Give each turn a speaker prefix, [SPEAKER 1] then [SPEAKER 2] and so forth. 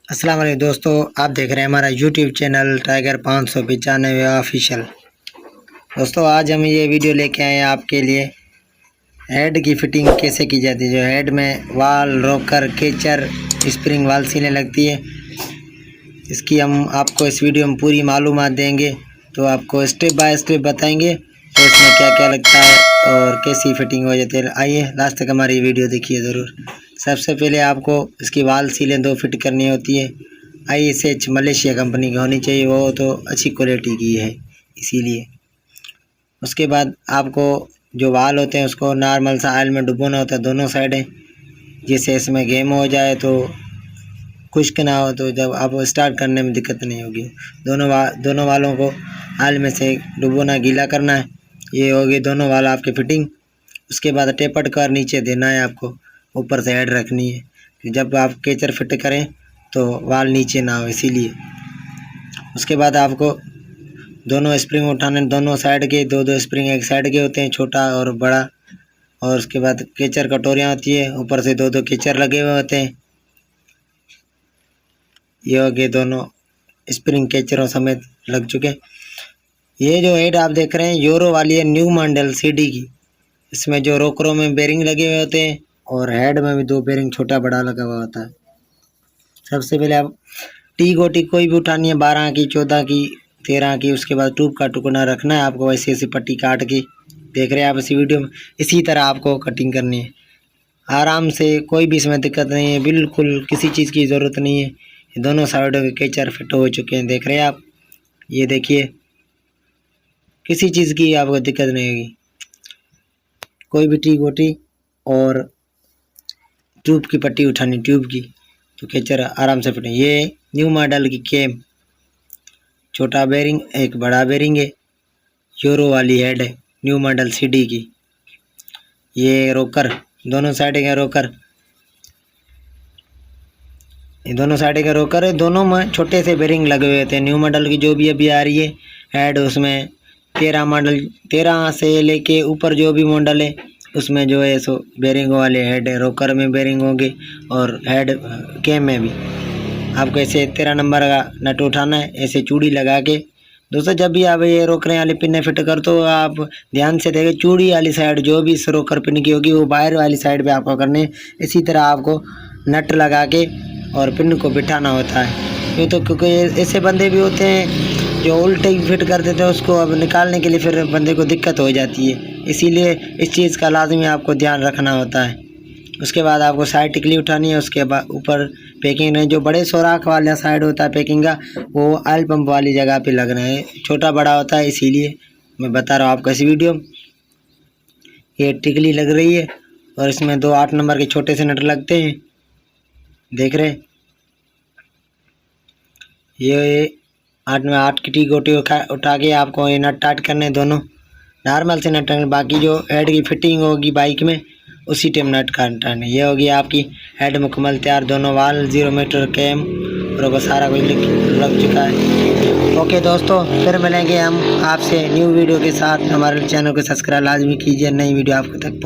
[SPEAKER 1] अस्सलाम वालेकुम दोस्तों, आप देख रहे हैं हमारा यूट्यूब चैनल टाइगर 595 ऑफिशियल। दोस्तों आज हम ये वीडियो लेके आए हैं आपके लिए हेड की फिटिंग कैसे की जाती है। जो हेड में वाल रोकर केचर स्प्रिंग वाल सीलें लगती है, इसकी हम आपको इस वीडियो में पूरी मालूमात देंगे। तो आपको स्टेप बाय स्टेप बताएंगे तो इसमें क्या क्या लगता है और कैसी फिटिंग हो जाती है। आइए लास्ट तक हमारी वीडियो देखिए ज़रूर। सबसे पहले आपको इसकी वाल सीलें 2 फिट करनी होती है। ISH मलेशिया कंपनी की होनी चाहिए, वो तो अच्छी क्वालिटी की है इसीलिए। उसके बाद आपको जो वाल होते हैं उसको नॉर्मल सा ऑयल में डुबोना होता है दोनों साइडें, जिससे इसमें गेम हो जाए तो खुश्क ना हो, तो जब आप स्टार्ट करने में दिक्कत नहीं होगी। दोनों वालों को ऑयल में से डुबोना गीला करना है। ये होगी दोनों वाल आपकी फिटिंग। उसके बाद टेपर्ड कर नीचे देना है, आपको ऊपर से हेड रखनी है जब आप केचर फिट करें तो वाल नीचे ना हो, इसीलिए। उसके बाद आपको दोनों स्प्रिंग उठाने, दोनों साइड के 2-2 स्प्रिंग एक साइड के होते हैं, छोटा और बड़ा। और उसके बाद केचर कटोरियाँ होती है, ऊपर से 2-2 केचर लगे हुए होते हैं। ये हो गए दोनों स्प्रिंग केचरों समेत लग चुके। ये जो हेड आप देख रहे हैं यूरो वाली है, न्यू मॉडल CD की। इसमें जो रोकरों में बेरिंग लगे हुए होते हैं और हेड में भी 2 बेरिंग छोटा बड़ा लगा हुआ होता है। सबसे पहले आप टी गोटी कोई भी उठानी है, 12 की, 14 की, 13 की। उसके बाद ट्यूब का टुकड़ा रखना है आपको, ऐसी ऐसी पट्टी काट के। देख रहे हैं आप इसी वीडियो में, इसी तरह आपको कटिंग करनी है आराम से। कोई भी इसमें दिक्कत नहीं है, बिल्कुल किसी चीज़ की ज़रूरत नहीं है। दोनों साइडों के केचर फिट हो चुके हैं, देख रहे हैं आप। ये देखिए, किसी चीज़ की आपको दिक्कत नहीं होगी। कोई भी टी गोटी और ट्यूब की पट्टी उठानी, ट्यूब की, तो केचर आराम से फिट। ये न्यू मॉडल की केम, छोटा बेरिंग एक बड़ा बेरिंग है, यूरो वाली हेड है, न्यू मॉडल CD की। ये रोकर, दोनों साइड के रोकर, ये दोनों साइड के रोकर है। दोनों में छोटे से बेरिंग लगे हुए थे। न्यू मॉडल की जो भी अभी आ रही है हेड, उसमें 13 से लेके ऊपर जो भी मॉडल है उसमें जो है सो बेरिंग वाले हेड है। रोकर में बेरिंग होंगे और हेड केम में भी। आपको ऐसे 13 नंबर का नट उठाना है, ऐसे चूड़ी लगा के। दोस्तों जब भी आप ये रोकने वाली पिन फिट कर तो आप ध्यान से देखें, चूड़ी वाली साइड जो भी इस रोकर पिन की होगी वो बाहर वाली साइड पे आपको करनी है। इसी तरह आपको नट लगा के और पिन को बिठाना होता है। ये तो क्योंकि ऐसे बंदे भी होते हैं जो उल्टे ही फिट कर देते हैं, उसको अब निकालने के लिए फिर बंदे को दिक्कत हो जाती है। इसीलिए इस चीज़ का लाजमी आपको ध्यान रखना होता है। उसके बाद आपको साइड टिकली उठानी है। उसके बाद ऊपर पैकिंग नहीं, जो बड़े सुराख वाला साइड होता है पैकिंग का, वो ऑयल पंप वाली जगह पे लगना है। छोटा बड़ा होता है, इसीलिए मैं बता रहा हूँ आपको इस वीडियो में। ये टिकली लग रही है और इसमें 2 8 नंबर के छोटे से नट लगते हैं, देख रहे हैं। ये 8 में 8 की टी गोटी उठा के आपको ये नट टाइट करने, दोनों नॉर्मल से नट। बाकी जो हेड की फिटिंग होगी बाइक में उसी टाइम नट काटना। ये होगी आपकी हेड मुकम्मल तैयार। दोनों वाल 0 मीटर कैम और सारा कुछ लग चुका है। ओके दोस्तों, फिर मिलेंगे हम आपसे न्यू वीडियो के साथ। हमारे चैनल को सब्सक्राइब लाजमी कीजिए, नई वीडियो आपको तक